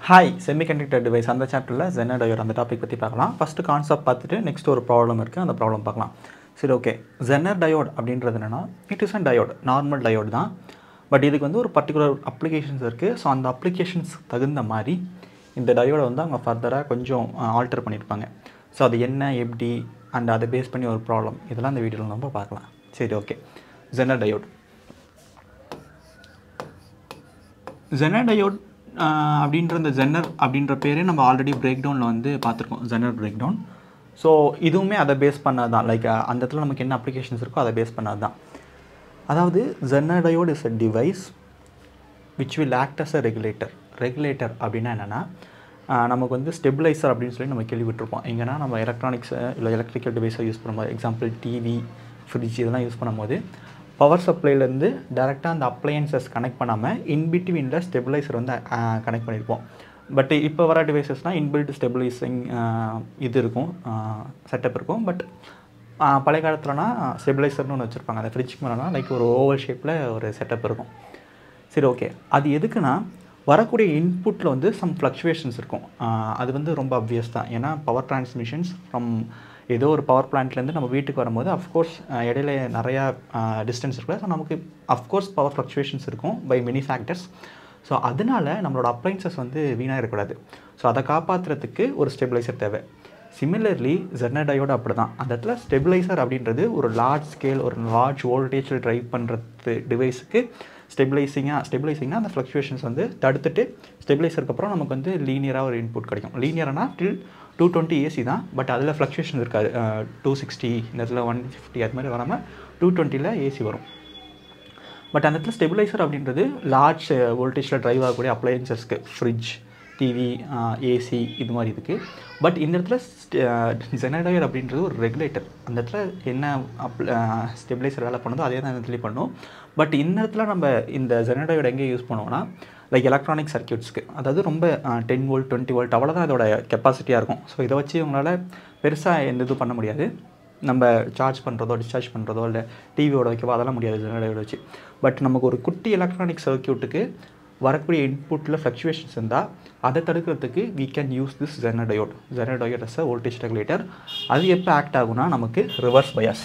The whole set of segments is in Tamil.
ஹாய் செமிகண்டக்டர் டிவைஸ் அந்த சாப்டரில் ஜெனர் டயோட் அந்த டாபிக் பற்றி பார்க்கலாம். ஃபஸ்ட்டு கான்செப்ட் பார்த்துட்டு நெக்ஸ்ட் ஒரு ப்ராப்ளம் இருக்குது, அந்த ப்ராப்ளம் பார்க்கலாம். சரி, ஓகே. ஜெனர் டயோட் அப்படின்றது என்னென்னா it is an diode, normal diode தான். பட் இதுக்கு வந்து ஒரு பர்டிகுலர் அப்ளிகேஷன்ஸ் இருக்குது. ஸோ அந்த அப்ளிகேஷன்ஸ் தகுந்த மாதிரி இந்த டயோடை வந்து அவங்க ஃபர்தராக கொஞ்சம் ஆல்டர் பண்ணியிருப்பாங்க. ஸோ அது என்ன, எப்படி, அண்ட் அதை பேஸ் பண்ணி ஒரு ப்ராப்ளம், இதெல்லாம் இந்த வீடியோவில் நம்ம பார்க்கலாம். சரி, ஓகே. ஜெனர் டயோட் அப்படின்ற இந்த ஜெனர் அப்படின்ற பேரே நம்ம ஆல்ரெடி பிரேக் டவுனில் வந்து பார்த்துருக்கோம், ஜெனர் பிரேக் டவுன். ஸோ இதுவுமே அதை பேஸ் பண்ணது தான். லைக் அந்த இடத்துல நமக்கு என்ன அப்ளிகேஷன்ஸ் இருக்கோ அதை பேஸ் பண்ணது தான். அதாவது zener diode is a device which will act as a regulator அப்படின்னா என்னென்னா, நமக்கு வந்து ஸ்டெபிலைசர் அப்படின்னு சொல்லி நம்ம கேள்விப்பட்டிருப்போம். எங்கன்னா நம்ம எலக்ட்ரானிக்ஸை இல்லை எலக்ட்ரிக்கல் டிவைஸை யூஸ் பண்ணும்போது, எக்ஸாம்பிள் டிவி, ஃப்ரிட்ஜ் இதெல்லாம் யூஸ் பண்ணும்போது பவர் சப்ளைலேருந்து டேரெக்டாக அந்த அப்ளையன்சஸ் கனெக்ட் பண்ணாமல் இன்பிட்வீனில் ஸ்டெபிலைசர் வந்து கனெக்ட் பண்ணியிருப்போம். பட் இப்போ வர டிவைசஸ்னால் இன்பில்ட் ஸ்டெபிலைசிங் இது இருக்கும், செட்டப் இருக்கும். பட் பழைய காலத்துலனா ஸ்டெபிலைசர்னு ஒன்று வச்சுருப்பாங்க. அந்த ஃப்ரிட்ஜுக்கு மேலேனா லைக் ஒரு ஓவல் ஷேப்பில் ஒரு செட்டப் இருக்கும். சரி, ஓகே. அது எதுக்குன்னா வரக்கூடிய இன்புட்டில் வந்து சம் ஃப்ளக்சுவேஷன்ஸ் இருக்கும். அது வந்து ரொம்ப அப்வியஸ் தான். ஏன்னா பவர் டிரான்ஸ்மிஷன்ஸ் ஃப்ரம் ஏதோ ஒரு பவர் பிளான்ட்லேருந்து நம்ம வீட்டுக்கு வரும்போது அஃப்கோர்ஸ் இடையில நிறையா டிஸ்டன்ஸ் இருக்குல்ல. ஸோ நமக்கு அஃப்கோர்ஸ் பவர் ஃப்ளக்சுவேஷன்ஸ் இருக்கும் பை மெனி ஃபேக்டர்ஸ். ஸோ அதனால் நம்மளோட அப்ளைன்சஸ் வந்து வீணாக இருக்கக்கூடாது. ஸோ அதை காப்பாற்றுறதுக்கு ஒரு ஸ்டெபிலைசர் தேவை. சிமிலர்லி ஜெனர் டயோடு அப்படி தான். அந்த இடத்துல ஸ்டெபிலைசர் அப்படின்றது ஒரு லார்ஜ் ஸ்கேல், ஒரு லார்ஜ் வோல்டேஜில் ட்ரைவ் பண்ணுறது டிவைஸுக்கு ஸ்டெபிலைசிங்னா அந்த ஃப்ளக்சுவேஷன்ஸ் வந்து தடுத்துட்டு ஸ்டெபிலைசருக்கு அப்புறம் நமக்கு வந்து லீனியராக ஒரு இன்புட் கிடைக்கும். லீனியரானா டில் 220 ஏசி தான். பட் அதில் ஃப்ளக்சுவேஷன் இருக்காது. 260 இந்த இடத்துல 150 அது மாதிரி வராமல் 220ல் ஏசி வரும். பட் அந்த இடத்துல ஸ்டெபிலைசர் அப்படின்றது லார்ஜ் வோல்டேஜில் ட்ரைவ் ஆகக்கூடிய அப்ளையன்சஸ்க்கு, ஃப்ரிட்ஜ், டிவி, ஏசி இது மாதிரி இருக்குது. பட் இந்த இடத்துல ஜெனர் டயோட் அப்படின்றது ஒரு ரெகுலேட்டர். அந்த இடத்துல என்ன ஸ்டெபிலைசர் வேலை பண்ணுதோ அதே தான் இந்த இடத்துலேயும் பண்ணும். பட் இந்த இடத்துல நம்ம இந்த ஜெனர் டயோட் எங்கே யூஸ் பண்ணுவோம்னா லைக் எலக்ட்ரானிக் சர்க்யூட்ஸ்க்கு. அதாவது ரொம்ப 10 வோல்ட் 20 வோல்ட் அவ்வளோதான் இதோட கெப்பாசிட்டியாக இருக்கும். ஸோ இதை வச்சு உங்களால் பெருசாக எந்த இதுவும் பண்ண முடியாது. நம்ம சார்ஜ் பண்ணுறதோ டிஸ்சார்ஜ் பண்ணுறதோ இல்லை டிவியோட வைக்கவோ அதெல்லாம் முடியாது ஜெனர் டயோட் வச்சு. பட் நமக்கு ஒரு குட்டி எலக்ட்ரானிக் சர்க்யூட்டுக்கு வரக்கூடிய இன்புட்டில் ஃப்ளக்சுவேஷன்ஸ் இருந்தால் அதை தடுக்கிறதுக்கு we can use this genre diode as a voltage regulator. அது எப்போ ஆக்ட் ஆகும்னா நமக்கு ரிவர்ஸ் பயாஸ்.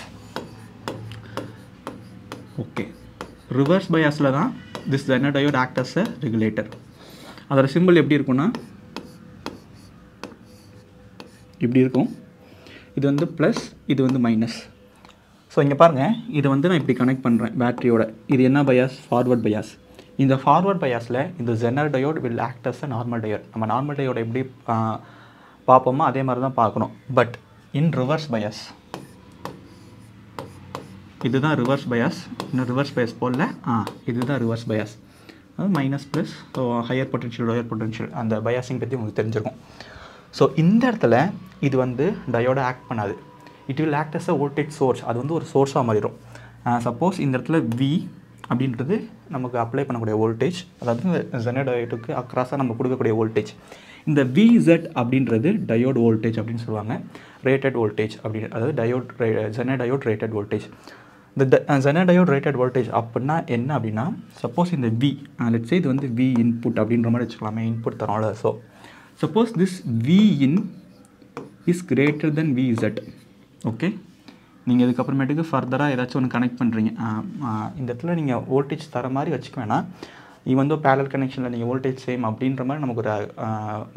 ஓகே, ரிவர்ஸ் பயாஸில் தான் this genre diode act as a regulator. அதோட சிம்பிள் எப்படி இருக்குன்னா இப்படி இருக்கும். இது வந்து ப்ளஸ், இது வந்து மைனஸ். ஸோ இங்கே பாருங்கள், இது வந்து நான் இப்படி கனெக்ட் பண்ணுறேன் பேட்டரியோட. இது என்ன பயாஸ்? Forward bias. இந்த ஃபார்வர்ட் பயாஸில் இந்த zener diode will act as a normal diode. நம்ம நார்மல் டயோட எப்படி பார்ப்போமோ அதே மாதிரி தான் பார்க்கணும். பட் இன் ரிவர்ஸ் பயாஸ், இதுதான் ரிவர்ஸ் பயாஸ். இன்னும் ரிவர்ஸ் பயாஸ் போடல. இதுதான் ரிவர்ஸ் பயாஸ். அது minus plus. So higher potential, lower potential, அந்த பயாஸிங் பற்றி உங்களுக்கு தெரிஞ்சிருக்கும். ஸோ இந்த இடத்துல இது வந்து டயோட ஆக்ட் பண்ணாது. It will act as a voltage source. அது வந்து ஒரு சோர்ஸாக மாறிடும். சப்போஸ் இந்த இடத்துல வி அப்படின்றது நமக்கு அப்ளை பண்ணக்கூடிய வோல்டேஜ், அதாவது ஜெனர் டயோடுக்கு அக்ராஸாக நம்ம கொடுக்கக்கூடிய வோல்டேஜ். இந்த VZ அப்படின்றது டயோட் வோல்டேஜ் அப்படின்னு சொல்லுவாங்க. ரேட்டட் வோல்டேஜ் அப்படின்னு, அதாவது ஜெனர் டயோட் ரேட்டட் வோல்டேஜ். இந்த ஜெனர் டயோட் ரேட்டட் வோல்டேஜ் அப்படின்னா என்ன அப்படின்னா, சப்போஸ் இந்த V, லெட்ஸ் சே இது வந்து V இன்புட் அப்படின்ற மாதிரி வச்சுக்கலாமே, இன்புட் தரோம்ல. So suppose this V in is greater than VZ. Okay, நீங்கள் இதுக்கப்புறமேட்டுக்கு ஃபர்தராக ஏதாச்சும் ஒன்று கனெக்ட் பண்ணுறீங்க. இந்த இடத்துல நீங்கள் வோல்டேஜ் தர மாதிரி வச்சுக்க வேணாம். ஈவன் தோ பேரலல் கனெக்ஷனில் நீங்கள் வோல்டேஜ் சேம் அப்படின்ற மாதிரி நமக்கு ஒரு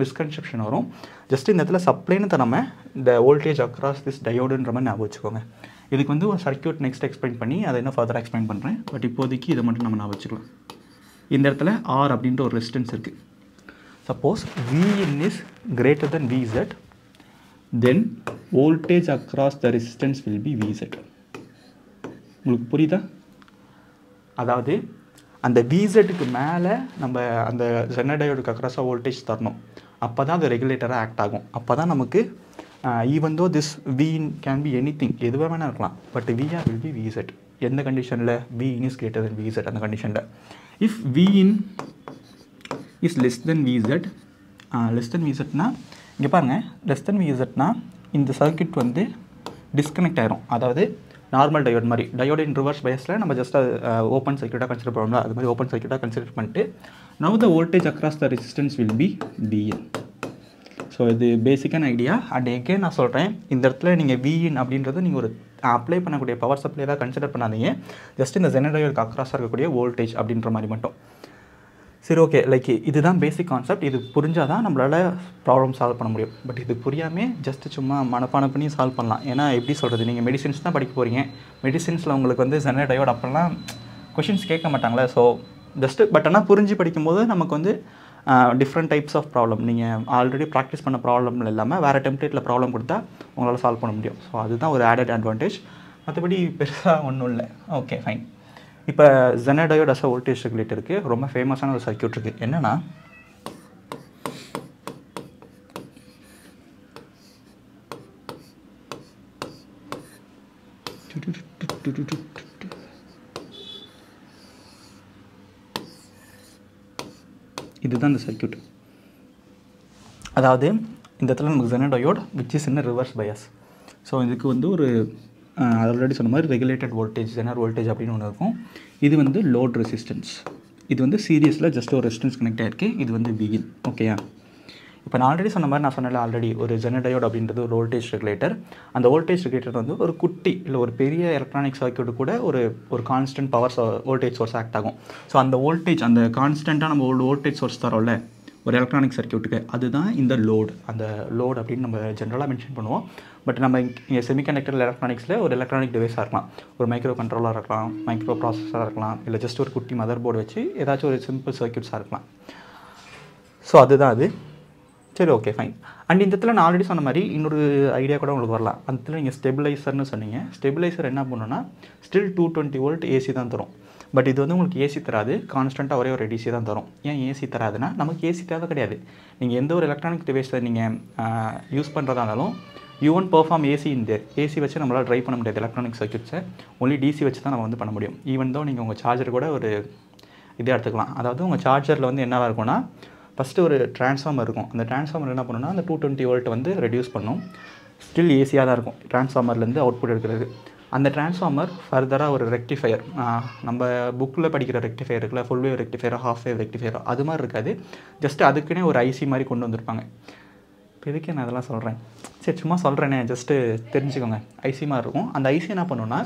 மிஸ்கன்செப்ஷன் வரும். ஜஸ்ட் இந்த இடத்துல சப்ளைன்னு தராமல் இந்த வோல்டேஜ் அக்ராஸ் திஸ் டயோடுன்ற மாதிரி ஞாபகம் வச்சுக்கோங்க. இதுக்கு வந்து ஒரு சர்க்யூட் நெக்ஸ்ட் எக்ஸ்பிளைன் பண்ணி அதை இன்னும் ஃபர்தராக எக்ஸ்பிளைன் பண்ணுறேன். பட் இப்போதைக்கு இதை மட்டும் நம்ம ஞாபகம் வச்சுக்கலாம். இந்த இடத்துல R அப்படின்ற ஒரு ரெசிஸ்டன்ஸ் இருக்குது. Suppose Vin is greater than VZ, then voltage across the resistance will be VZ. உங்களுக்கு புரியுதா? அதாவது அந்த VZக்கு மேலே நம்ம அந்த ஜெனர் டயோடுக்கு அக்ராஸாக வோல்டேஜ் தரணும். அப்போ தான் அது ரெகுலேட்டராக ஆக்ட் ஆகும். அப்போ தான் நமக்கு even though this Vin can be any thing, எதுவாக வேணால் இருக்கலாம். But VR will be VZ. எந்த கண்டிஷனில்? Vin is greater than VZ. அந்த கண்டிஷனில் if Vin is less than VZ, less than VZனா இங்கே பாருங்கள், லெஸ் தென் VZனா இந்த சர்க்யூட் வந்து டிஸ்கனெக்ட் ஆகிரும். அதாவது நார்மல் டயோட் மாதிரி. டயோட் இன் ரிவர்ஸ் பயஸில் நம்ம ஜஸ்ட் ஓப்பன் சர்க்யூட்டாக கன்சிடர் பண்ணுவோம்ல, அது மாதிரி ஓப்பன் சர்க்யூட்டாக கன்சிடர் பண்ணிட்டு now the voltage across the resistance will be VN. So இது பேசிக்கான ஐடியா. அண்ட் எகேன் நான் சொல்கிறேன், இந்த இடத்துல நீங்கள் VN அப்படின்றது நீங்கள் ஒரு அப்ளை பண்ணக்கூடிய பவர் சப்ளை தான் கன்சிடர் பண்ணாதீங்க. ஜஸ்ட் இந்த ஜெனர் டயோடுக்கு அக்ராஸாக இருக்கக்கூடிய வோல்டேஜ் அப்படின்ற மாதிரி மட்டும். சரி, ஓகே, லைக் இதுதான் பேசிக் கான்செப்ட். இது புரிஞ்சால் தான் நம்மளால் ப்ராப்ளம் சால்வ் பண்ண முடியும். பட் இது புரியாமல் ஜஸ்ட்டு சும்மா மனப்பாடம் பண்ணி சால்வ் பண்ணலாம். ஏன்னா எப்படி சொல்கிறது, நீங்கள் மெடிசின்ஸ் தான் படிக்க போகிறீங்க. மெடிசின்ஸில் உங்களுக்கு வந்து ஜெனர் டயோட் அப்போல்லாம் கொஷின்ஸ் கேட்க மாட்டாங்களே. ஸோ ஜஸ்ட்டு பட் ஆனால் புரிஞ்சு படிக்கும்போது நமக்கு வந்து டிஃப்ரெண்ட் டைப்ஸ் ஆஃப் ப்ராப்ளம், நீங்கள் ஆல்ரெடி ப்ராக்டிஸ் பண்ண ப்ராப்ளம் இல்லாமல் வேறு டெம்ப்ளேட்டில் ப்ராப்ளம் கொடுத்தா உங்களால் சால்வ் பண்ண முடியும். ஸோ அதுதான் ஒரு ஆடட் அட்வான்டேஜ். மற்றபடி பெருசாக ஒன்றும் இல்லை. Okay, fine. இப்போ ஜெனர் டயோட் அஸ் வோல்டேஜ் ரெகுலேட்டருக்கு ரொம்ப ஃபேமஸான ஒரு சர்க்யூட் இருக்குது. என்னென்னா, இதுதான் இந்த சர்க்யூட். அதாவது இந்த இடத்துல நமக்கு zener diode which is in reverse bias. So இதுக்கு வந்து ஒரு ஆல்ரெடி சொன்ன மாதிரி ரெகுலேட்டட் வோல்டேஜ், ஜெனர் வோல்டேஜ் அப்படின்னு ஒன்று இருக்கும். இது வந்து லோட் ரெசிஸ்டன்ஸ். இது வந்து சீரியஸில் ஜஸ்ட் ஒரு ரெசிஸ்டன்ஸ் கனெக்ட் ஆகிருக்கு. இது வந்து VN. ஓகேயா? இப்போ நான் ஆல்ரெடி சொன்ன மாதிரி நான் சொன்னல ஆல்ரெடி ஒரு ஜெனர் டயோட் அப்படின்றது ஒரு வோல்டேஜ் ரெகுலேட்டர். அந்த வோல்டேஜ் ரெகுலேட்டர் வந்து ஒரு குட்டி இல்லை ஒரு பெரிய எலக்ட்ரானிக் சர்க்யூட் கூட ஒரு constant power voltage source act ஆகும். ஸோ அந்த வோல்டேஜ், அந்த கான்ஸ்டண்ட்டாக நம்ம வோல்டேஜ் சோர்ஸ் தரோம்ல ஒரு எலக்ட்ரானிக் சர்க்யூட்டுக்கு, அதுதான் இந்த லோடு. அந்த லோடு அப்படின்னு நம்ம ஜென்ரலாக மென்ஷன் பண்ணுவோம். பட் நம்ம இங்கே செமிகண்டக்டர் எலக்ட்ரானிக்ஸில் ஒரு எலக்ட்ரானிக் டிவைஸாக இருக்கலாம், ஒரு மைக்ரோ கண்ட்ரோலாக இருக்கலாம், மைக்ரோ ப்ராசஸராக இருக்கலாம், இல்லை ஜஸ்ட் ஒரு குட்டி மதர் போர்டு வச்சு ஏதாச்சும் ஒரு சிம்பிள் சர்க்யூட்ஸாக இருக்கலாம். ஸோ அதுதான் அது. சரி, ஓகே, ஃபைன். அண்ட் இந்த இடத்துல நான் ஆல்ரெடி சொன்ன மாதிரி இன்னொரு ஐடியா கூட உங்களுக்கு வரலாம். அந்த இடத்துல நீங்கள் ஸ்டெபிலைசர்னு சொன்னீங்க. ஸ்டெபிலைசர் என்ன பண்ணுன்னா ஸ்டில் 220 வோல்ட் ஏசி தான் தரும். பட் இது வந்து உங்களுக்கு ஏசி தராது, கான்ஸ்டண்ட்டாக ஒரே ஒரு டிசி தான் தரும். ஏன் ஏசி தராதுன்னா, நமக்கு ஏசி தேவை கிடையாது. நீங்கள் எந்த ஒரு எலக்ட்ரானிக் டிவைஸில் நீங்கள் யூஸ் பண்ணுறதா இருந்தாலும் யூ ஒன்ட் பெர்ஃபார்ம் ஏசி இந்த ஏசி வச்சு நம்மளால் ட்ரைவ் பண்ண முடியாது எலக்ட்ரானிக் சர்க்யூட்ஸை. ஒன்லி டிசி வச்சு தான் நம்ம வந்து பண்ண முடியும். ஈவன் தான் நீங்கள் உங்கள் சார்ஜர் கூட ஒரு இதே எடுத்துக்கலாம். அதாவது உங்கள் சார்ஜரில் வந்து என்னவாக இருக்கும்னா, ஃபஸ்ட்டு ஒரு ட்ரான்ஸ்ஃபார்மர் இருக்கும். அந்த ட்ரான்ஸ்ஃபார்மர் என்ன பண்ணுன்னா, அந்த 220 வோல்ட் வந்து ரெடியூஸ் பண்ணும். ஸ்டில் ஏசியாக தான் இருக்கும் ட்ரான்ஸ்ஃபார்மர்லேருந்து அவுட்புட் எடுக்கிறது. அந்த ட்ரான்ஸ்ஃபார்மர் ஃபர்தராக ஒரு ரெக்டிஃபையர், நம்ம புக்கில் படிக்கிற ரெக்டிஃபையர் இருக்குல்ல, ஃபுல் வேவ் ரெக்டிஃபையரோ ஹாஃப் வேவ் ரெக்டிஃபையரோ அது மாதிரி இருக்காது. ஜஸ்ட் அதுக்குன்னே ஒரு ஐசி மாதிரி கொண்டு வந்திருப்பாங்க. இப்போ எதுக்கு நான் அதெல்லாம் சொல்கிறேன், சரி சும்மா சொல்கிறேனே, ஜஸ்ட்டு தெரிஞ்சுக்கோங்க. ஐசி மாதிரி இருக்கும். அந்த ஐசி என்ன பண்ணுன்னா,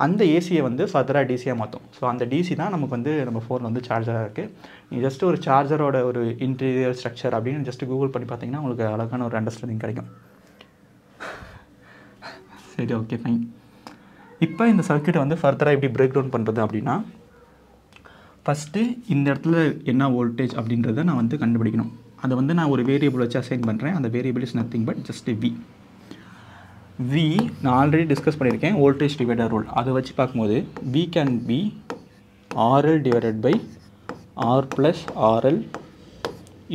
அந்த ஏசியை வந்து ஃபர்தராக டிசியாக மாற்றும். ஸோ அந்த டிசி தான் நமக்கு வந்து நம்ம ஃபோனில் வந்து சார்ஜராக இருக்குது. நீங்கள் ஜஸ்ட் ஒரு சார்ஜரோட ஒரு இன்டீரியர் ஸ்ட்ரக்சர் அப்படின்னு ஜஸ்ட் கூகுள் பண்ணி பார்த்தீங்கன்னா உங்களுக்கு அழகான ஒரு அண்டர்ஸ்டாண்டிங் கிடைக்கும். சரி, ஓகே, ஃபைன். இப்போ இந்த சர்க்யூட்டை வந்து ஃபர்தராக எப்படி பிரேக் டவுன் பண்ணுறது அப்படின்னா, ஃபஸ்ட்டு இந்த இடத்துல என்ன வோல்டேஜ் அப்படின்றத நான் வந்து கண்டுபிடிக்கணும். அதை வந்து நான் ஒரு வேரியபிள் வச்சு அசைன் பண்ணுறேன். அந்த variable is nothing but just V நான் ஆல்ரெடி டிஸ்கஸ் பண்ணியிருக்கேன், வோல்டேஜ் டிவைடர் ரூல். அதை வச்சு பார்க்கும்போது V can be RL divided by R plus RL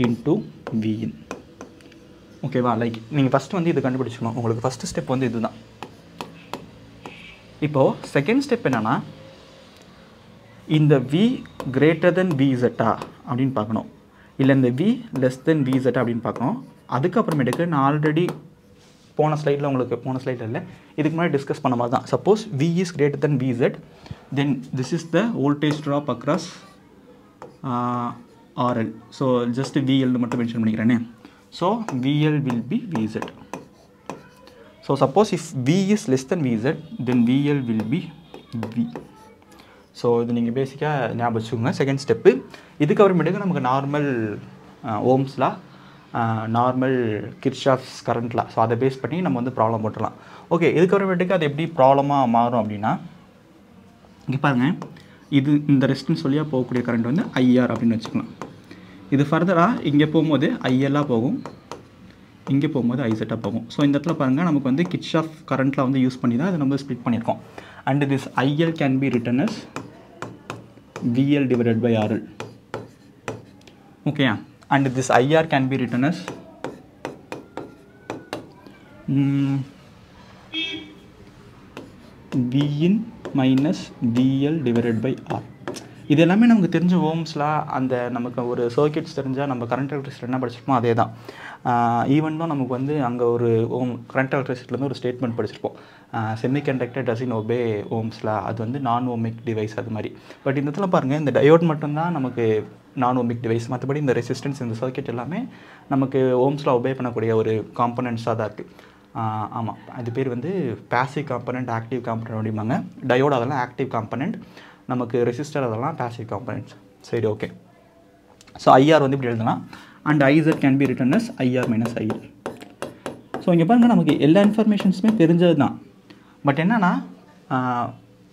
into VN. ஓகேவா? லைக் நீங்கள் ஃபஸ்ட்டு வந்து இது கண்டுபிடிச்சிக்கணும். உங்களுக்கு ஃபஸ்ட்டு ஸ்டெப் வந்து இது தான். இப்போது செகண்ட் ஸ்டெப் என்னென்னா, இந்த V கிரேட்டர் தென் VZ அப்படின்னு பார்க்கணும், இல்லை இந்த V லெஸ் தென் VZ அப்படின்னு பார்க்கணும். அதுக்கப்புறமேட்டுக்கு நான் ஆல்ரெடி போன ஸ்லைடில் இல்லை, இதுக்கு முன்னாடி டிஸ்கஸ் பண்ண மாதிரி தான். Suppose V is greater than VZ, then this is the voltage drop across RL. So just VL மட்டும் மென்ஷன் பண்ணிக்கிறேனே. So VL will be VZ. So suppose if V is less than VZ, then VL will be V. So இது நீங்கள் பேசிக்காக ஞாபகம் வச்சுக்கோங்க. Second step. இதுக்கப்புறமேட்டுக்கு நமக்கு நார்மல் ஓம்ஸ்லா, நார்மல் கிர்ச்சாஃப்ஸ் கரண்ட்லா, ஸோ அதை பேஸ் பண்ணி நம்ம வந்து ப்ராப்ளம் போட்டுடலாம். ஓகே, இதுக்கப்புறமேட்டுக்கு அது எப்படி ப்ராப்ளமாக மாறும் அப்படின்னா, இங்கே பாருங்கள், இது இந்த ரெசிஸ்டன்ஸ் வழியாக போகக்கூடிய கரண்ட் வந்து IR அப்படின்னு வச்சுக்கலாம். இது ஃபர்தராக இங்கே போகும்போது IL போகும், இங்கே போகும்போது IZ போகும். ஸோ இந்த இடத்துல பாருங்கள், நமக்கு வந்து கிர்ச்சாஃப் கரண்ட்டில் வந்து யூஸ் பண்ணி தான் அதை நம்ம ஸ்ப்ளிட் பண்ணியிருக்கோம். And this IL can be return as VL divided by RL. Okay, and this IR can be written as Vin minus VL divided by R. இது எல்லாமே நமக்கு தெரிஞ்ச ஓம்ஸ்லாம் அந்த நமக்கு ஒரு சர்க்கியூட்ஸ் தெரிஞ்சால் நம்ம கரண்ட் எலக்ட்ரிசிட்டி என்ன படிச்சிருப்போம் அதே தான். ஈவன் தான் நமக்கு வந்து அங்கே ஒரு கரண்ட் எலக்ட்ரிசிட்டிலேருந்து ஒரு ஸ்டேட்மெண்ட் படிச்சிருப்போம், செமிகண்டக்டர் டசன் ஒபே ஓம்ஸ்லாம், அது வந்து நான் ஓமிக் டிவைஸ் அது மாதிரி. பட் இந்த இடத்துல பாருங்கள், இந்த டயோட் மட்டும்தான் நமக்கு நான் ஓமிக் டிவைஸ், மற்றபடி இந்த ரெசிஸ்டன்ஸ் இந்த சர்க்கியூட் எல்லாமே நமக்கு ஓம்ஸில் ஒபே பண்ணக்கூடிய ஒரு காம்பனன்ட்ஸாக தான் இருக்குது. ஆமாம், அது பேர் வந்து பேசிவ் காம்பனண்ட், ஆக்டிவ் காம்பனண்ட் அப்படிம்பாங்க. டயோடு அதெல்லாம் ஆக்டிவ் காம்பனண்ட், நமக்கு ரெசிஸ்டர் அதெல்லாம் பேசிவ் காம்பனண்ட்ஸ். சரி, ஓகே. ஸோ ஐஆர் வந்து இப்படி எழுதலாம். And IZ can be written as IR minus IL. So இங்கே பாருங்கள், நமக்கு எல்லா இன்ஃபர்மேஷன்ஸுமே தெரிஞ்சது தான். பட் என்னென்னா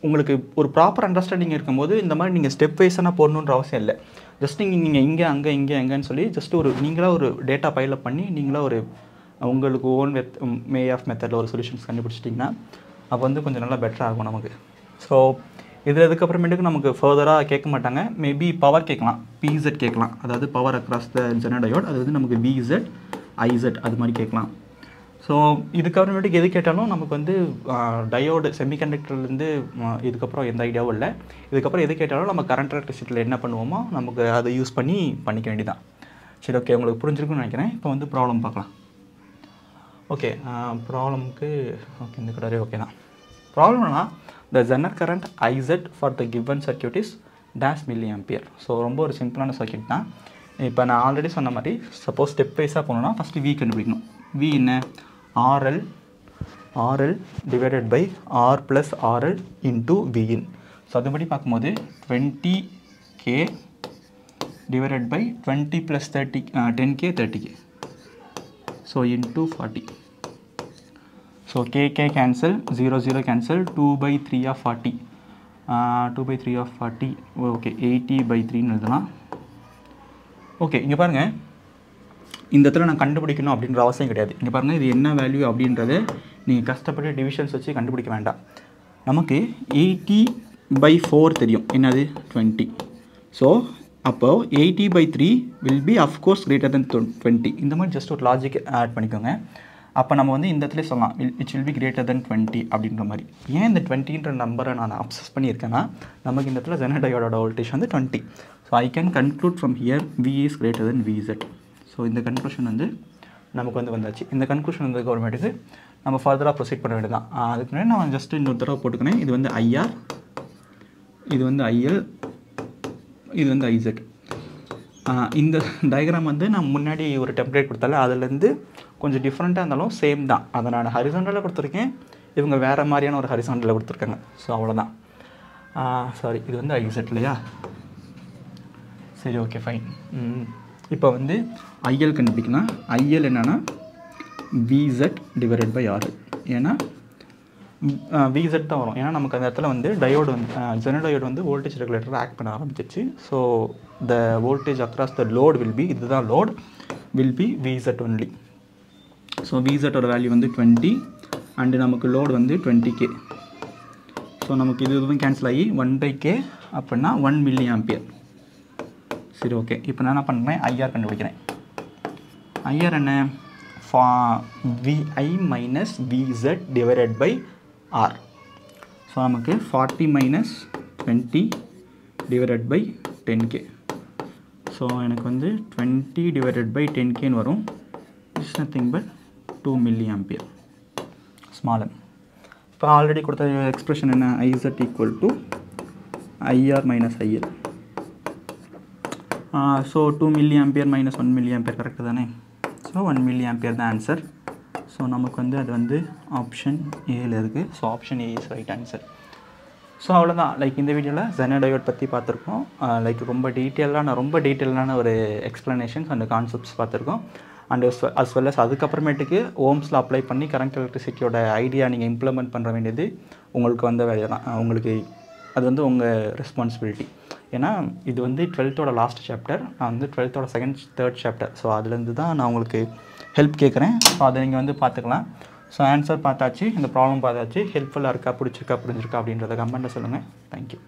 உங்களுக்கு ஒரு ப்ராப்பர் அண்டர்ஸ்டாண்டிங் இருக்கும்போது இந்த மாதிரி நீங்கள் ஸ்டெப் வைஸாக போடணுன்ற அவசியம் இல்லை. ஜஸ்ட் நீங்கள் இங்கே அங்கே இங்கே எங்கேன்னு சொல்லி ஜஸ்ட் ஒரு நீங்களாக ஒரு டேட்டா பைலப் பண்ணி நீங்களாக ஒரு உங்களுக்கு ஓன் மே ஆஃப் மெத்தடில் ஒரு சொல்யூஷன்ஸ் கண்டுபிடிச்சிட்டிங்கன்னா அப்போ வந்து கொஞ்சம் நல்லா பெட்டராக இருக்கும் நமக்கு. ஸோ இதில் இதுக்கப்புறமேட்டுக்கு நமக்கு ஃபர்தராக கேட்க மாட்டாங்க. மேபி பவர் கேட்கலாம், பிஇசட் கேட்கலாம், அதாவது power across the genre diode, அது வந்து நமக்கு விஇசட் ஐசட் அது மாதிரி கேட்கலாம். ஸோ இதுக்கப்புறமேட்டுக்கு எது கேட்டாலும் நமக்கு வந்து டயோடு செமிகண்டக்டர்லேருந்து இதுக்கப்புறம் எந்த ஐடியாவும் இல்லை. இதுக்கப்புறம் எது கேட்டாலும் நம்ம கரண்ட் எலக்ட்ரிசிட்டியில் என்ன பண்ணுவோமோ நமக்கு அதை யூஸ் பண்ணிக்க வேண்டியதான். சரி, ஓகே, உங்களுக்கு புரிஞ்சிருக்குன்னு நினைக்கிறேன். இப்போ வந்து ப்ராப்ளம் பார்க்கலாம். ஓகே, ப்ராப்ளமுக்கு ஓகே இந்த கடரே ஓகே தான். ப்ராப்ளம்னா the Zener current IZ for the given circuit is dash milliampere. So ரொம்ப ஒரு சிம்பிளான சர்க்கியூட் தான். இப்போ நான் ஆல்ரெடி சொன்ன மாதிரி சப்போஸ் ஸ்டெப் வைஸாக போனோம்னா ஃபஸ்ட்டு V கண்டுபிடிக்கணும். V என்ன? RL divided by R plus RL into Vin. So அதுபடி பார்க்கும்போது 20K divided by 20 plus 10K 30K. So into 40. So KK cancel, 0 cancel, 2/3 of 40. 2/3 of 40 okay 80/3ன்னு எழுதலாம். ஓகே, இங்கே பாருங்கள், இந்த இடத்துல நான் கண்டுபிடிக்கணும் அப்படின்ற அவசியம் கிடையாது. இங்கே பாருங்கள், இது என்ன வேல்யூ அப்படின்றத நீங்கள் கஷ்டப்பட்டு டிவிஷன்ஸ் வச்சு கண்டுபிடிக்க வேண்டாம். நமக்கு 80/4 தெரியும், என்னது 20. ஸோ அப்போது 80/3 will be of course greater than 20. இந்த மாதிரி ஜஸ்ட் ஒரு லாஜிக் ஆட் பண்ணிக்கோங்க. அப்போ நம்ம வந்து இந்த இடத்துல சொல்லலாம் it will be greater than 20 அப்படின்ற மாதிரி. ஏன் இந்த 20ன்ற நம்பரை நான் அப்சஸ் பண்ணியிருக்கேன்னா நமக்கு இந்த இடத்துல ஜெனர் டயோடோட வோல்டேஜ் வந்து 20. So I can conclude from here V is greater than VZ. So இந்த கன்க்ளூஷன் வந்து நமக்கு வந்து வந்தாச்சு. இந்த கன்க்ளூஷன் வந்து கவர்மெண்ட்டுக்கு நம்ம ஃபர்தராக ப்ரொசீட் பண்ண வேண்டியது தான். அதுக்கு முன்னாடி நான் ஜஸ்ட் இன்னொரு தடவை போட்டுக்கினேன். இது வந்து IR, இது வந்து IL, இது வந்து IZ. இந்த டயக்ராம் வந்து நான் முன்னாடி ஒரு டெம்ப்ளேட் கொடுத்தால அதுலேருந்து கொஞ்சம் டிஃப்ரெண்ட்டாக இருந்தாலும் சேம் தான். அதை நான் ஹரிசாண்டலில் கொடுத்துருக்கேன், இவங்க வேறு மாதிரியான ஒரு ஹரிசாண்டலில் கொடுத்துருக்காங்க. ஸோ அவ்வளோதான். சாரி, இது வந்து ஐசட் இல்லையா? சரி, ஓகே, ஃபைன். இப்போ வந்து ஐஎல் கண்டுபிடிக்கணும். ஐஎல் என்னென்னா VZ டிவைடட் பை RL. ஏன்னா VZ தான் வரும். ஏன்னா நமக்கு அந்த இடத்துல வந்து டயோடு வந்து ஜெனர் டயோடு வந்து வோல்டேஜ் ரெகுலேட்டர் ஆக்ட் பண்ண ஆரம்பிச்சிச்சு. So the voltage across the load will be, இதுதான் load, will be VZ only. So VZோட வேல்யூ வந்து 20 அண்டு நமக்கு லோடு வந்து 20K. ஸோ நமக்கு இதுவும் கேன்சல் ஆகி 1/K அப்படின்னா 1 mA. சரி, ஓகே. இப்போ நான் என்ன பண்ணுறேன், IR கண்டுபிடிக்கிறேன். IR என்ன? VI minus VZ divided by R. So நமக்கு 40 minus 20 divided by 10K. So எனக்கு வந்து 20 டிவைடட் பை 10Kன்னு வரும். It's nothing but 2 mA. Small m. இப்போ ஆல்ரெடி கொடுத்த எக்ஸ்பிரஷன் என்ன? IZ equal to IR minus IL. So 2 mA minus 1 mA correct தானே? ஸோ 1 mA தான் ஆன்சர். ஸோ நமக்கு வந்து அது வந்து ஆப்ஷன் ஏல இருக்குது. So option A is right answer. So அவ்வளோதான். லைக் இந்த வீடியோவில் ஜெனர் டயோட் பற்றி பார்த்துருக்கோம். லைக் ரொம்ப டீட்டெயிலான ஒரு எக்ஸ்ப்ளனேஷன்ஸ் அண்ட் கான்செப்ட்ஸ் பார்த்துருக்கோம். அண்ட் அஸ் வெல் அஸ் அதுக்கப்புறமேட்டுக்கு ஓம்ஸில் அப்ளை பண்ணி கரண்ட் எலக்ட்ரிசிட்டியோட ஐடியா நீங்கள் இம்ப்ளிமெண்ட் பண்ண வேண்டியது உங்களுக்கு வந்த வேலை தான். உங்களுக்கு அது வந்து உங்கள் ரெஸ்பான்சிபிலிட்டி. ஏன்னா இது வந்து 12th லாஸ்ட் சாப்டர், நான் வந்து 12th second third chapter. So அதுலேருந்து தான் நான் உங்களுக்கு ஹெல்ப் கேட்குறேன். ஸோ அதை நீங்கள் வந்து பார்த்துக்கலாம். ஸோ ஆன்சர் பார்த்தாச்சு, இந்த ப்ராப்ளம் பார்த்தாச்சு. ஹெல்ப்ஃபுல்லாக இருக்கா, பிடிச்சிருக்கா, புரிஞ்சிருக்கா அப்படின்றத கமெண்ட்டில் சொல்லுங்கள். தேங்க்யூ.